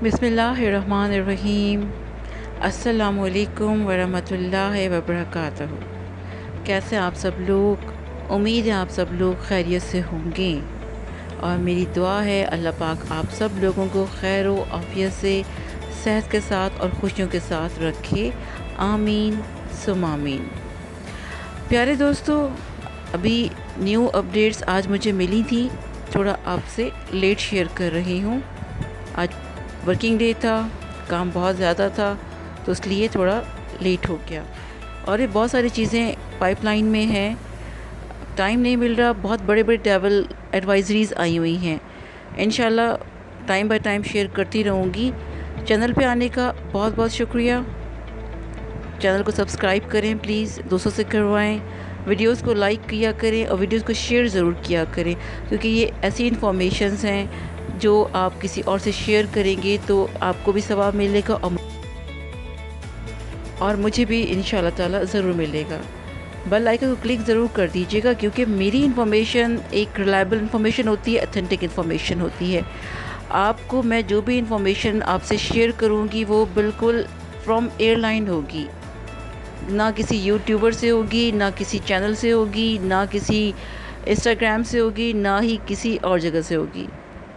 बिस्मिल्लाहिर्रहमानिर्रहीम। अस्सलामुअलैकुम वरहमतुल्लाहि वबरकातुहू। कैसे आप सब लोग? उम्मीद है आप सब लोग खैरियत से होंगे और मेरी दुआ है अल्लाह पाक आप सब लोगों को खैर व आफियत से सेहत के साथ और खुशियों के साथ रखे। आमीन सुम आमीन। प्यारे दोस्तों, अभी न्यू अपडेट्स आज मुझे मिली थी, थोड़ा आपसे लेट शेयर कर रही हूँ। आज वर्किंग डे था, काम बहुत ज़्यादा था तो इसलिए थोड़ा लेट हो गया और ये बहुत सारी चीज़ें पाइपलाइन में हैं, टाइम नहीं मिल रहा। बहुत बड़े बड़े ट्रैवल एडवाइजरीज़ आई हुई हैं। इंशाल्लाह टाइम बाय टाइम शेयर करती रहूँगी। चैनल पे आने का बहुत बहुत शुक्रिया। चैनल को सब्सक्राइब करें प्लीज़, दोस्तों से करवाएं, वीडियोस को लाइक किया करें और वीडियोस को शेयर ज़रूर किया करें, क्योंकि ये ऐसी इन्फॉर्मेशंस हैं जो आप किसी और से शेयर करेंगे तो आपको भी सवाब मिलेगा और मुझे भी इंशाल्लाह ताला ज़रूर मिलेगा। बेल आइकन को क्लिक ज़रूर कर दीजिएगा, क्योंकि मेरी इन्फॉर्मेशन एक रिलायबल इन्फॉर्मेशन होती है, अथेंटिक इन्फॉर्मेशन होती है। आपको मैं जो भी इन्फॉर्मेशन आपसे शेयर करूँगी वो बिल्कुल फ्रॉम एयरलाइन होगी, ना किसी यूट्यूबर से होगी, ना किसी चैनल से होगी, ना किसी इंस्टाग्राम से होगी, ना ही किसी और जगह से होगी।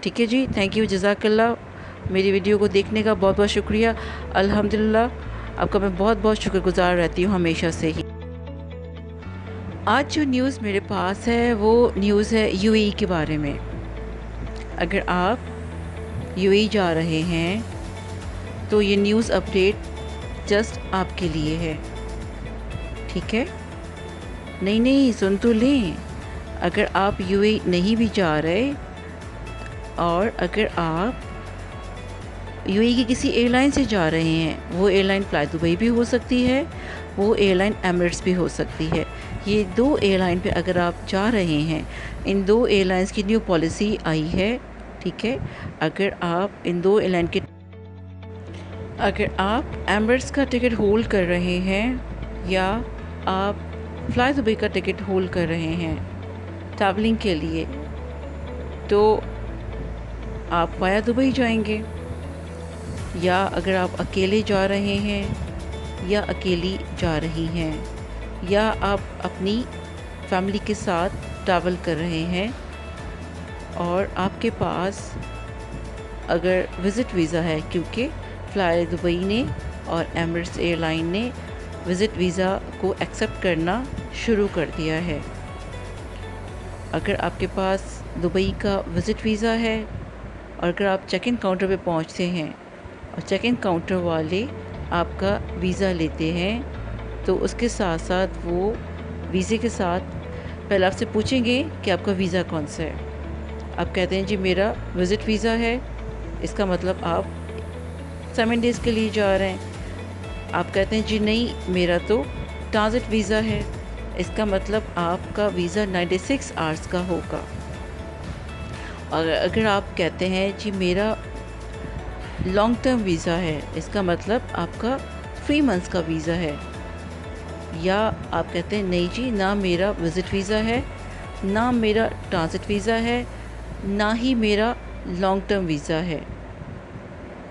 ठीक है जी, थैंक यू, जज़ाकल्लाह। मेरी वीडियो को देखने का बहुत बहुत शुक्रिया। अल्हम्दुलिल्लाह, आपका मैं बहुत बहुत शुक्रगुज़ार रहती हूँ हमेशा से ही। आज जो न्यूज़ मेरे पास है वो न्यूज़ है यूएई के बारे में। अगर आप यूएई जा रहे हैं तो ये न्यूज़ अपडेट जस्ट आपके लिए है, ठीक है? नहीं, सुन तो लें। अगर आप यूएई नहीं भी जा रहे और अगर आप यूएई की किसी एयरलाइन से जा रहे हैं, वो एयरलाइन फ्लाई दुबई भी हो सकती है, वो एयरलाइन एमिरेट्स भी हो सकती है। ये दो एयरलाइन पे अगर आप जा रहे हैं, इन दो एयरलाइंस की न्यू पॉलिसी आई है, ठीक है? अगर आप इन दो एयरलाइन के अगर आप एमिरेट्स का टिकट होल्ड कर रहे हैं या आप फ्लाई दुबई का टिकट होल्ड कर रहे हैं ट्रैवलिंग के लिए, तो आप वाया दुबई जाएंगे। या अगर आप अकेले जा रहे हैं या अकेली जा रही हैं या आप अपनी फैमिली के साथ ट्रैवल कर रहे हैं और आपके पास अगर विज़िट वीज़ा है, क्योंकि फ्लाई दुबई ने और एमिरेट्स एयरलाइन ने विज़िट वीज़ा को एक्सेप्ट करना शुरू कर दिया है। अगर आपके पास दुबई का विज़िट वीज़ा है और अगर आप चेक इन काउंटर पे पहुंचते हैं और चेक इन काउंटर वाले आपका वीज़ा लेते हैं, तो उसके साथ साथ वो वीज़े के साथ पहले आपसे पूछेंगे कि आपका वीज़ा कौन सा है। आप कहते हैं जी मेरा विज़िट वीज़ा है, इसका मतलब आप 7 डेज़ के लिए जा रहे हैं। आप कहते हैं जी नहीं मेरा तो ट्रांज़िट वीज़ा है, इसका मतलब आपका वीज़ा 96 आवर्स का होगा। और अगर आप कहते हैं जी मेरा लॉन्ग टर्म वीज़ा है, इसका मतलब आपका 3 मंथ्स का वीज़ा है। या आप कहते हैं नहीं जी ना मेरा विज़िट वीज़ा है, ना मेरा ट्रांज़िट वीज़ा है, ना ही मेरा लॉन्ग टर्म वीज़ा है,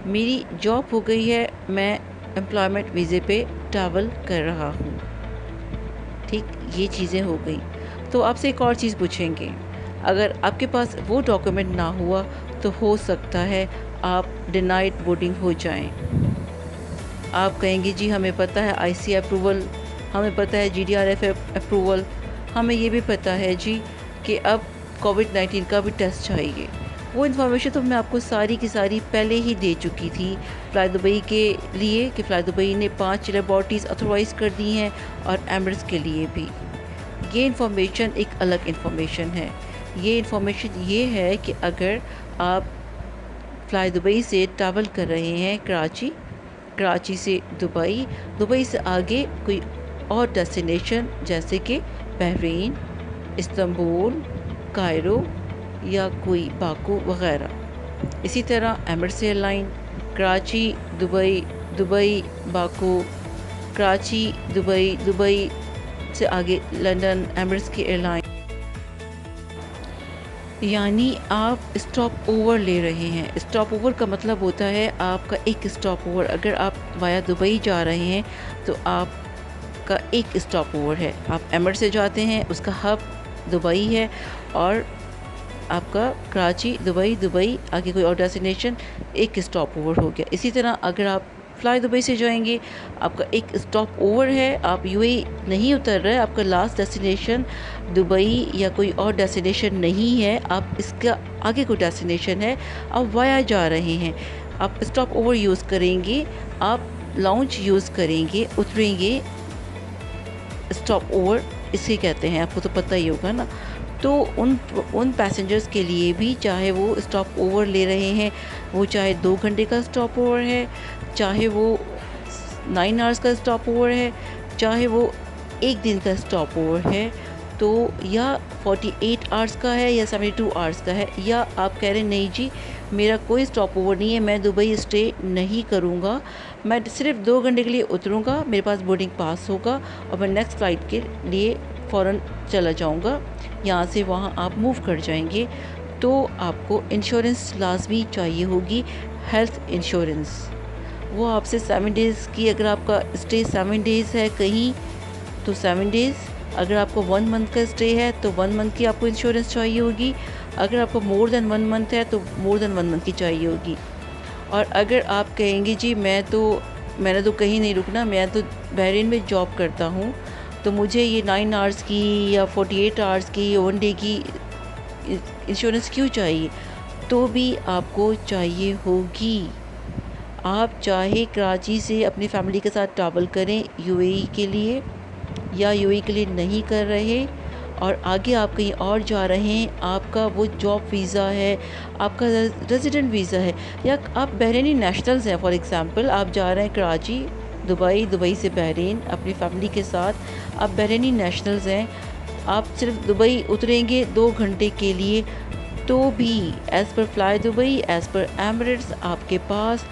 मेरी जॉब हो गई है, मैं एम्प्लॉयमेंट वीज़े पे ट्रैवल कर रहा हूँ। ठीक, ये चीज़ें हो गई। तो आपसे एक और चीज़ पूछेंगे, अगर आपके पास वो डॉक्यूमेंट ना हुआ तो हो सकता है आप डिनाइड बोर्डिंग हो जाएं। आप कहेंगे जी हमें पता है आईसी अप्रूवल, हमें पता है जीडीआरएफ अप्रूवल, हमें ये भी पता है जी कि अब कोविड-19 का भी टेस्ट चाहिए। वो इन्फॉर्मेशन तो मैं आपको सारी की सारी पहले ही दे चुकी थी फ्लाई दुबई के लिए, कि फ्लाई दुबई ने 5 लेबॉर्ट्रीज़ ऑथोराइज़ कर दी हैं और एमिरेट्स के लिए भी। ये इन्फॉर्मेशन एक अलग इन्फॉर्मेशन है। ये इन्फॉर्मेशन ये है कि अगर आप फ्लाई दुबई से ट्रैवल कर रहे हैं कराची, कराची से दुबई, दुबई से आगे कोई और डेस्टिनेशन जैसे कि बहरीन, इस्तांबुल, कायरो या कोई बाकू वग़ैरह। इसी तरह Emirates airline Karachi Dubai, Dubai Baku, Karachi Dubai, Dubai से आगे लंदन, एमिरेट्स की एयरलाइन। यानी आप स्टॉप ओवर ले रहे हैं। स्टॉप ओवर का मतलब होता है आपका एक स्टॉप ओवर। अगर आप वाया दुबई जा रहे हैं तो आपका एक स्टॉप ओवर है। आप एमिरेट्स से जाते हैं, उसका हब दुबई है, और आपका कराची दुबई, दुबई आगे कोई और डेस्टिनेशन, एक स्टॉप ओवर हो गया। इसी तरह अगर आप फ्लाई दुबई से जाएंगे, आपका एक स्टॉप ओवर है, आप यूएई नहीं उतर रहे, आपका लास्ट डेस्टिनेशन दुबई या कोई और डेस्टिनेशन नहीं है, आप इसका आगे कोई डेस्टिनेशन है, आप वाया जा रहे हैं, आप स्टॉप ओवर यूज़ करेंगे, आप लाउंज यूज़ करेंगे, उतरेंगे। स्टॉप ओवर इसे कहते हैं, आपको तो पता ही होगा ना। तो उन पैसेंजर्स के लिए भी, चाहे वो स्टॉप ओवर ले रहे हैं, वो चाहे 2 घंटे का स्टॉप ओवर है, चाहे वो 9 आवर्स का स्टॉप ओवर है, चाहे वो 1 दिन का स्टॉप ओवर है, तो या 48 आवर्स का है या 72 आवर्स का है, या आप कह रहे हैं नहीं जी मेरा कोई स्टॉप ओवर नहीं है, मैं दुबई स्टे नहीं करूँगा, मैं सिर्फ 2 घंटे के लिए उतरूँगा, मेरे पास बोर्डिंग पास होगा और मैं नेक्स्ट फ़्लाइट के लिए फ़ौरन चला जाऊँगा, यहाँ से वहाँ आप मूव कर जाएंगे, तो आपको इंश्योरेंस लाजमी चाहिए होगी, हेल्थ इंश्योरेंस। वो आपसे 7 डेज़ की, अगर आपका स्टे 7 डेज़ है कहीं तो 7 डेज़, अगर आपको 1 मंथ का स्टे है तो 1 मंथ की आपको इंश्योरेंस चाहिए होगी, अगर आपको मोर देन 1 मंथ है तो मोर देन 1 मंथ की चाहिए होगी। और अगर आप कहेंगे जी मैंने तो कहीं नहीं रुकना, मैं तो बहरीन में जॉब करता हूँ, तो मुझे ये 9 आवर्स की या 48 आवर्स की 1 डे की इंश्योरेंस क्यों चाहिए, तो भी आपको चाहिए होगी। आप चाहे कराची से अपनी फैमिली के साथ ट्रैवल करें यूएई के लिए, या यूएई के लिए नहीं कर रहे और आगे आप कहीं और जा रहे हैं, आपका वो जॉब वीज़ा है, आपका रेजिडेंट वीज़ा है, या आप बहरीनी नेशनल्स हैं, फॉर एग्ज़ाम्पल आप जा रहे हैं कराची दुबई, दुबई से बहरीन अपनी फैमिली के साथ, आप बहरीनी नेशनल्स हैं, आप सिर्फ दुबई उतरेंगे 2 घंटे के लिए, तो भी as per fly Dubai, as per Emirates आपके पास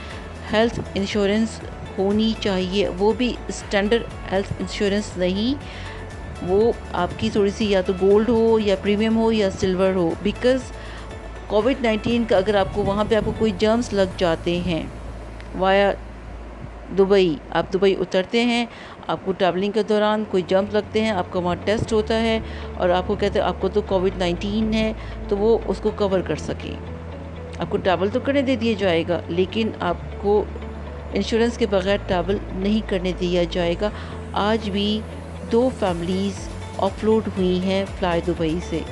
हेल्थ इंश्योरेंस होनी चाहिए। वो भी स्टैंडर्ड हेल्थ इंश्योरेंस नहीं, वो आपकी थोड़ी सी या तो गोल्ड हो या प्रीमियम हो या सिल्वर हो, बिकॉज़ कोविड-19 का अगर आपको वहाँ पे आपको कोई जर्म्स लग जाते हैं वाया दुबई, आप दुबई उतरते हैं, आपको ट्रैवलिंग के दौरान कोई जर्म्स लगते हैं, आपका वहाँ टेस्ट होता है और आपको कहते हैं आपको तो कोविड-19 है, तो वो उसको कवर कर सके। आपको ट्रैवल तो करने दे दिया जाएगा, लेकिन आपको इंश्योरेंस के बगैर ट्रैवल नहीं करने दिया जाएगा। आज भी 2 फैमिलीज़ ऑफलोड हुई हैं फ्लाई दुबई से,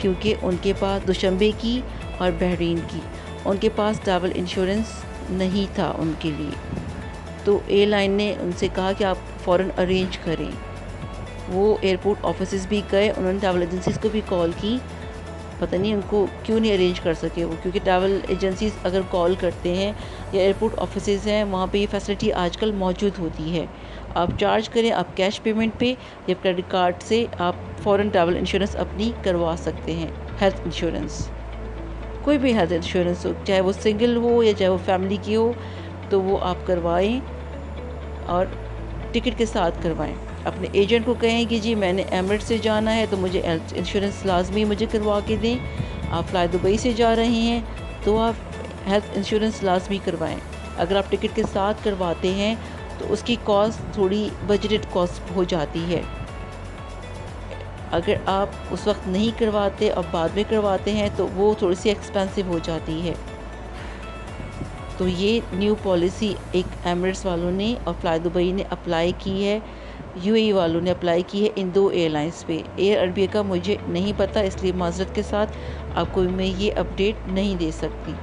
क्योंकि उनके पास दुशंबे की और बहरीन की, उनके पास ट्रैवल इंश्योरेंस नहीं था उनके लिए, तो एयरलाइन ने उनसे कहा कि आप फ़ौरन अरेंज करें। वो एयरपोर्ट ऑफिसेज़ भी गए, उन्होंने ट्रैवल एजेंसीज़ को भी कॉल की, पता नहीं उनको क्यों नहीं अरेंज कर सके वो, क्योंकि ट्रैवल एजेंसीज़ अगर कॉल करते हैं या एयरपोर्ट ऑफिसेज़ हैं, वहाँ पे ये फैसिलिटी आजकल मौजूद होती है। आप चार्ज करें, आप कैश पेमेंट पे या क्रेडिट कार्ड से आप फ़ौरन ट्रैवल इंश्योरेंस अपनी करवा सकते हैं। हेल्थ इंश्योरेंस, कोई भी हेल्थ इंश्योरेंस हो, चाहे वो सिंगल हो या चाहे वो फैमिली की हो, तो वो आप करवाएं और टिकट के साथ करवाएं। अपने एजेंट को कहें कि जी मैंने एमिरेट्स से जाना है तो मुझे हेल्थ इंश्योरेंस लाजमी मुझे करवा के दें। आप फ्लाई दुबई से जा रहे हैं तो आप हेल्थ इंश्योरेंस लाजमी करवाएं। अगर आप टिकट के साथ करवाते हैं तो उसकी कॉस्ट थोड़ी बजटेड कॉस्ट हो जाती है। अगर आप उस वक्त नहीं करवाते और बाद में करवाते हैं तो वो थोड़ी सी एक्सपेंसिव हो जाती है। तो ये न्यू पॉलिसी एक एमिरेट्स वालों ने और फ्लाई दुबई ने अप्लाई की है, यूएई वालों ने अप्लाई की है इन 2 एयरलाइंस पे। एयर अरबिया का मुझे नहीं पता, इसलिए माज़रत के साथ आपको मैं ये अपडेट नहीं दे सकती,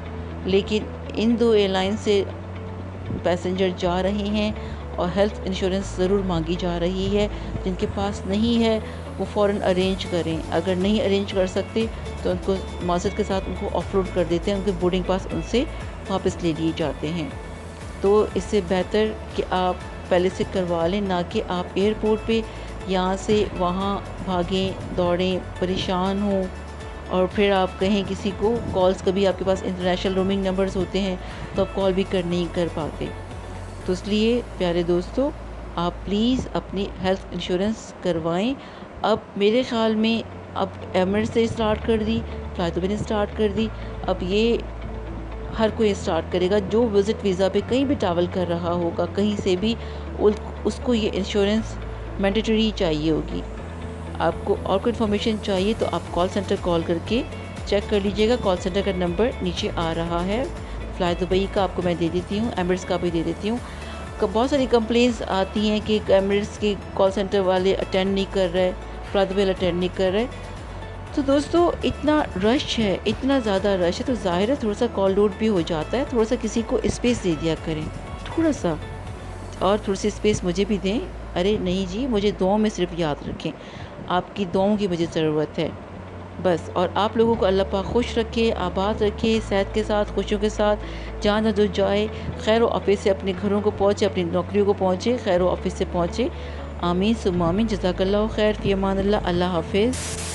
लेकिन इन 2 एयरलाइन से पैसेंजर जा रहे हैं और हेल्थ इंश्योरेंस ज़रूर मांगी जा रही है। जिनके पास नहीं है वो फ़ौरन अरेंज करें, अगर नहीं अरेंज कर सकते तो उनको माज़रत के साथ उनको ऑफलोड कर देते हैं, उनके बोर्डिंग पास उनसे वापस ले लिए जाते हैं। तो इससे बेहतर कि आप पहले से करवा लें, ना कि आप एयरपोर्ट पे यहाँ से वहाँ भागें दौड़ें, परेशान हों और फिर आप कहें किसी को कॉल्स, कभी आपके पास इंटरनेशनल रोमिंग नंबर्स होते हैं तो आप कॉल भी नहीं कर पाते। तो इसलिए प्यारे दोस्तों, आप प्लीज़ अपनी हेल्थ इंश्योरेंस करवाएं। अब मेरे ख़्याल में अब एमिरेट्स से स्टार्ट कर दी, फ़्लाई दुबई ने स्टार्ट कर दी। अब ये हर कोई स्टार्ट करेगा जो विज़िट वीज़ा पे कहीं भी ट्रैवल कर रहा होगा, कहीं से भी उसको ये इंश्योरेंस मैंडेटरी चाहिए होगी। आपको और कोई इन्फॉर्मेशन चाहिए तो आप कॉल सेंटर कॉल करके चेक कर लीजिएगा। कॉल सेंटर का नंबर नीचे आ रहा है। फ़्लाई दुबई का आपको मैं दे देती हूँ, एमिरेट्स का भी दे देती हूँ। बहुत सारी कंप्लेंट्स आती हैं कि एमिरेट्स के कॉल सेंटर वाले अटेंड नहीं कर रहे, फ़्लाई दुबई वाले अटेंड नहीं कर रहे। तो दोस्तों इतना रश है, इतना ज़्यादा रश है, तो ज़ाहिर है थोड़ा सा कॉल लोड भी हो जाता है। थोड़ा सा किसी को स्पेस दे दिया करें, थोड़ा सा, और थोड़ी सी स्पेस मुझे भी दें। अरे नहीं जी, मुझे दुआओं में सिर्फ याद रखें, आपकी दुआओं की मुझे ज़रूरत है बस। और आप लोगों को अल्लाह पाक खुश रखे, आबाद रखे, सेहत के साथ, खुशियों के साथ, जहाँ जो जाए खैर ऑफिस से अपने घरों को पहुँचे, अपनी नौकरियों को पहुँचे, खैर ऑफिस से पहुँचे। आमीन सुम्मा आमीन। जज़ाकल्लाहु खैर, फ़ी अमानिल्लाह। अल्लाह हाफ़िज़।